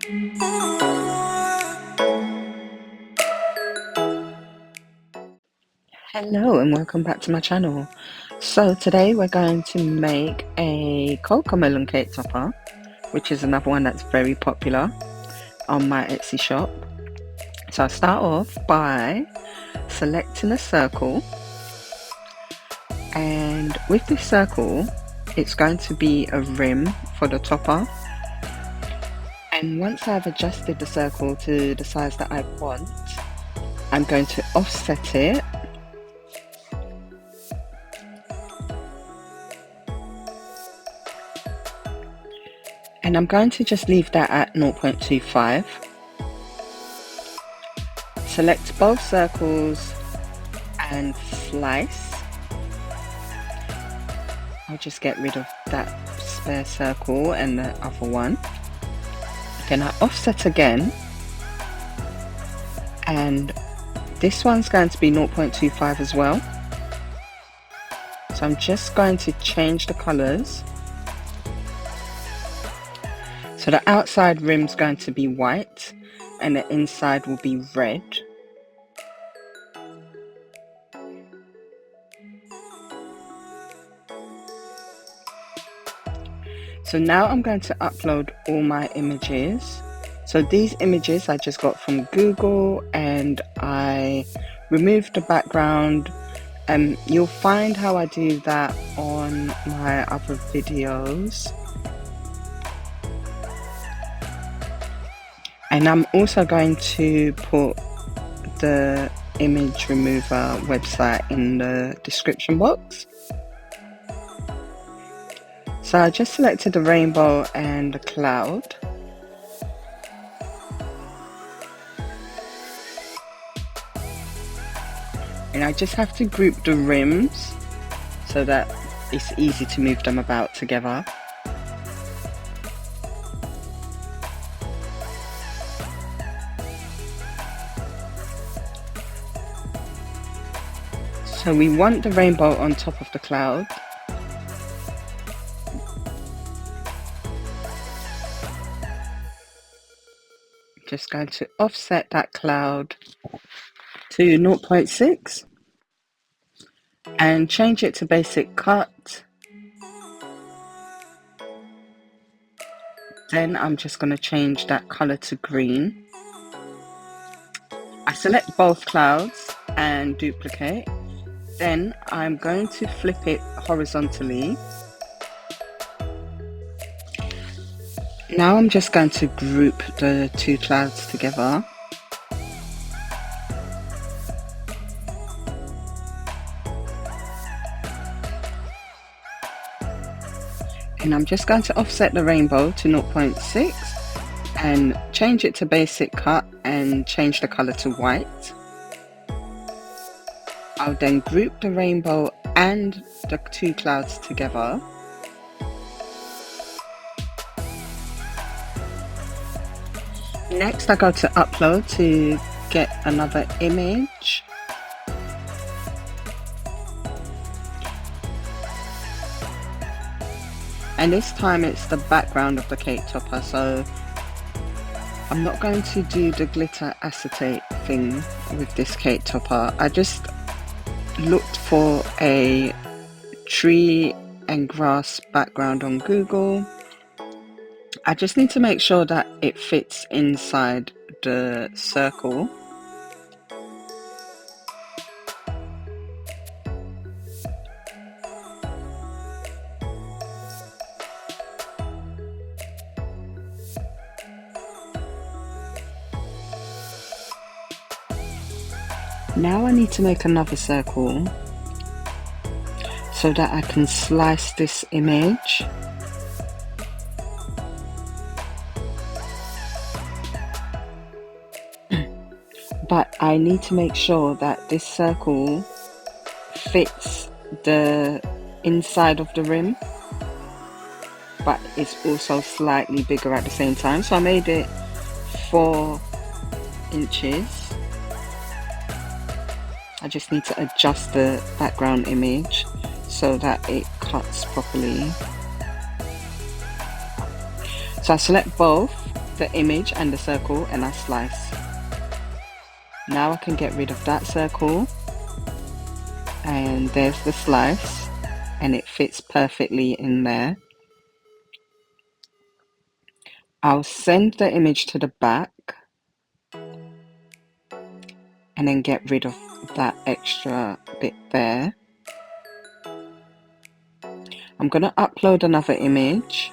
Hello and welcome back to my channel. So today we're going to make a Cocomelon cake topper, which is another one that's very popular on my Etsy shop. So I'll start off by selecting a circle, and with this circle it's going to be a rim for the topper. And once I've adjusted the circle to the size that I want, I'm going to offset it . And I'm going to just leave that at 0.25. Select both circles and slice. I'll just get rid of that spare circle and the other one. Then I offset again, and this one's going to be 0.25 as well. So I'm just going to change the colors. So the outside rim's going to be white and the inside will be red. So now I'm going to upload all my images. So these images I just got from Google, and I removed the background. You'll find how I do that on my other videos. And I'm also going to put the image remover website in the description box. So I just selected the rainbow and the cloud. And I just have to group the rims so that it's easy to move them about together. So we want the rainbow on top of the cloud. Just going to offset that cloud to 0.6 and change it to basic cut. Then I'm just going to change that color to green. I select both clouds and duplicate. Then I'm going to flip it horizontally. Now I'm just going to group the two clouds together. And I'm just going to offset the rainbow to 0.6 and change it to basic cut and change the color to white. I'll then group the rainbow and the two clouds together. Next I go to upload to get another image. And this time it's the background of the cake topper, so I'm not going to do the glitter acetate thing with this cake topper. I just looked for a tree and grass background on Google. I just need to make sure that it fits inside the circle. Now I need to make another circle so that I can slice this image. But I need to make sure that this circle fits the inside of the rim, but it's also slightly bigger at the same time. So I made it 4 inches. I just need to adjust the background image so that it cuts properly. So I select both the image and the circle and I slice. Now I can get rid of that circle, and there's the slice, and it fits perfectly in there. I'll send the image to the back and then get rid of that extra bit there. I'm going to upload another image.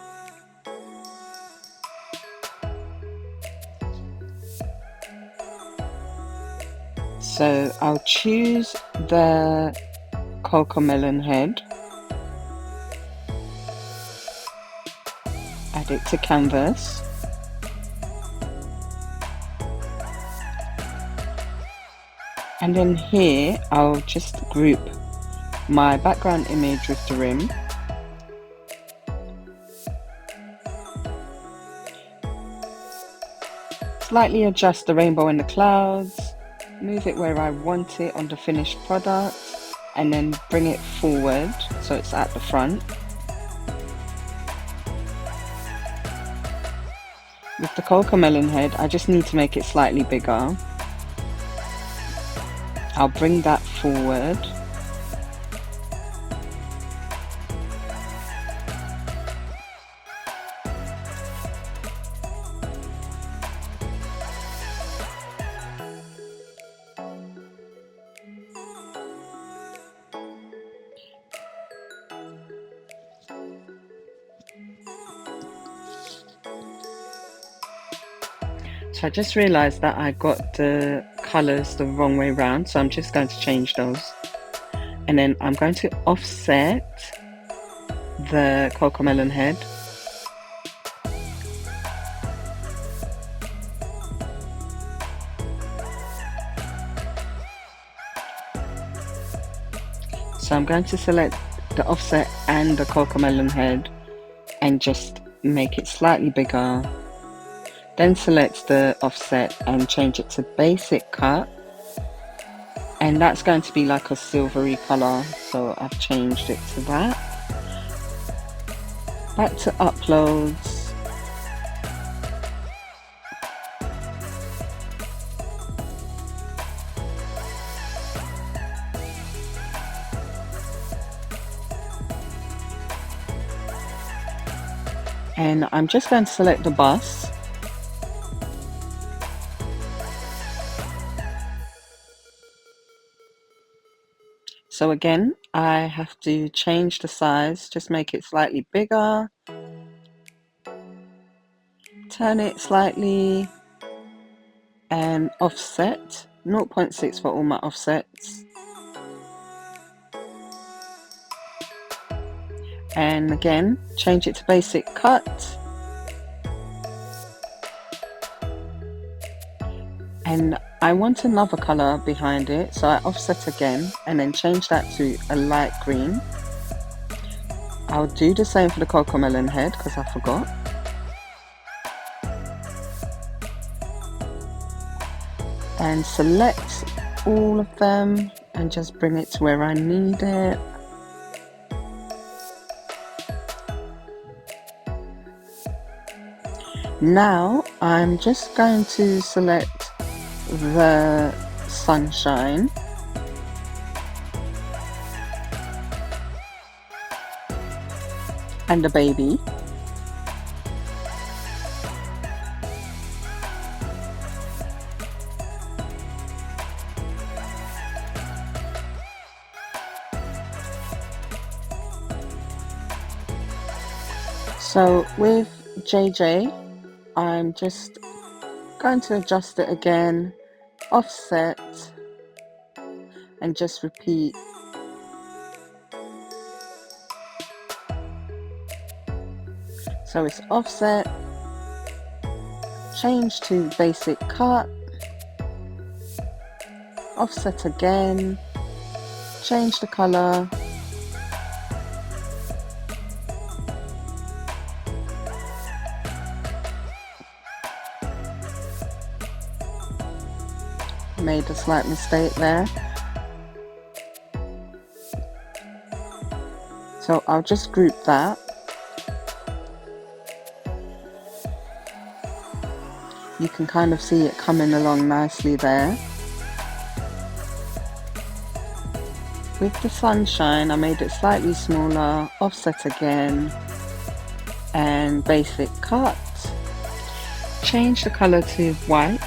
So I'll choose the Cocomelon head, add it to canvas, and then here I'll just group my background image with the rim. Slightly adjust the rainbow and the clouds, move it where I want it on the finished product, and then bring it forward so it's at the front. With the Cocomelon head, I just need to make it slightly bigger. I'll bring that forward. So I just realized that I got the colors the wrong way round, so I'm just going to change those. And then I'm going to offset the Cocomelon head. So I'm going to select the offset and the Cocomelon head and just make it slightly bigger. Then select the offset and change it to basic cut, and that's going to be like a silvery color, so I've changed it to that. Back to uploads, and I'm just going to select the bus. So again, I have to change the size, just make it slightly bigger, turn it slightly, and offset, 0.6 for all my offsets. And again, change it to basic cut. And I want another color behind it, so I offset again and then change that to a light green. I'll do the same for the Cocomelon head because I forgot. And select all of them and just bring it to where I need it. Now I'm just going to select the sunshine and the baby. So with JJ, I'm just going to adjust it again, offset, and just repeat. So it's offset, change to basic cut, offset again, change the color, made a slight mistake there. So I'll just group that. You can kind of see it coming along nicely there. With the sunshine, I made it slightly smaller, offset again, and basic cut. Change the color to white,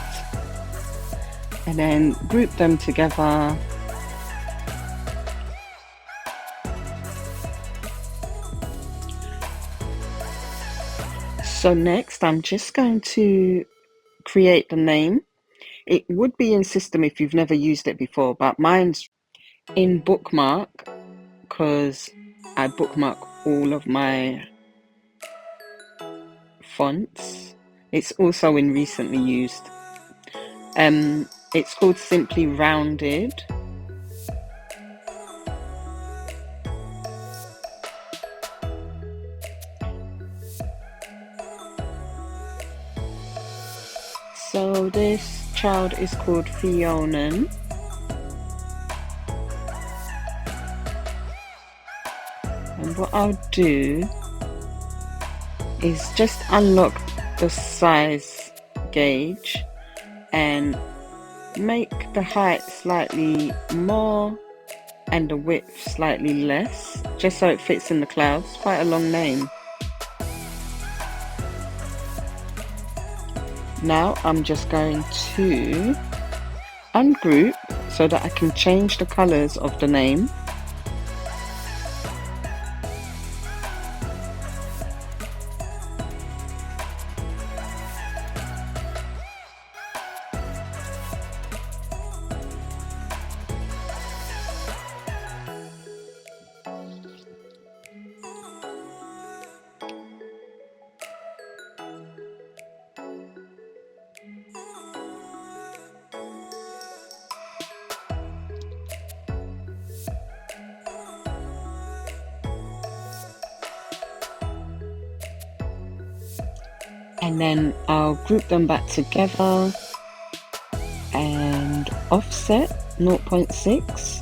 and then group them together. So next, I'm just going to create the name. It would be in system if you've never used it before, but mine's in bookmark because I bookmark all of my fonts. It's also in recently used. It's called Simply Rounded. So this child is called Fiona. And what I'll do is just unlock the size gauge and make the height slightly more and the width slightly less, just so it fits in the clouds. Quite a long name. Now I'm just going to ungroup so that I can change the colors of the name. And then I'll group them back together and offset 0.6.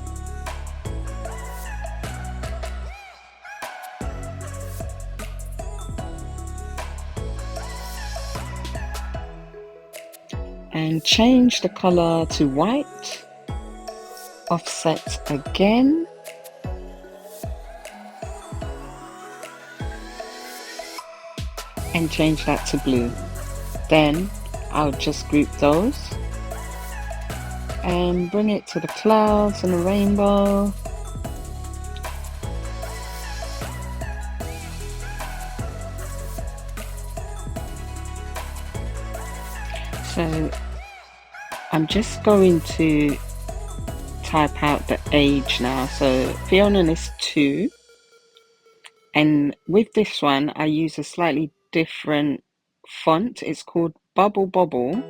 And change the color to white, offset again. And change that to blue. Then I'll just group those and bring it to the clouds and the rainbow. So I'm just going to type out the age now. So Fiona is 2. And with this one, I use a slightly different font. It's called Bubble Bobble.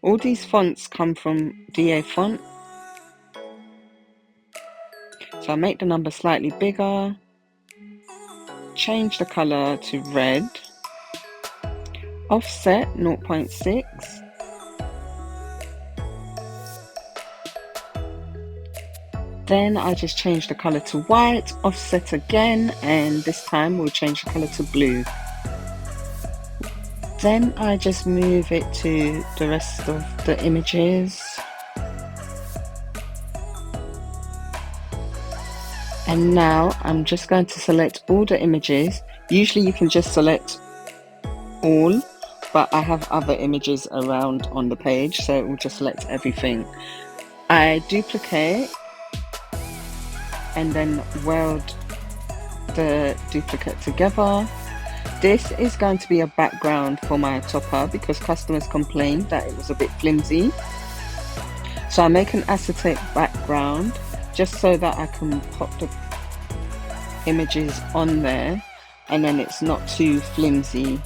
All these fonts come from DA Font. So I make the number slightly bigger, change the color to red, offset 0.6. Then I just change the color to white, offset again, and this time we'll change the color to blue. Then I just move it to the rest of the images. And now I'm just going to select all the images. Usually you can just select all, but I have other images around on the page, so it will just select everything. I duplicate and then weld the duplicate together. This is going to be a background for my topper because customers complained that it was a bit flimsy. So I make an acetate background just so that I can pop the images on there and then it's not too flimsy.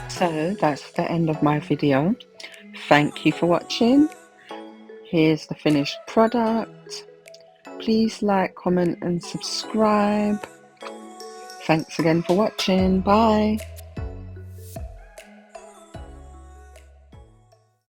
So that's the end of my video. Thank you for watching. Here's the finished product. Please like, comment and subscribe. Thanks again for watching. Bye.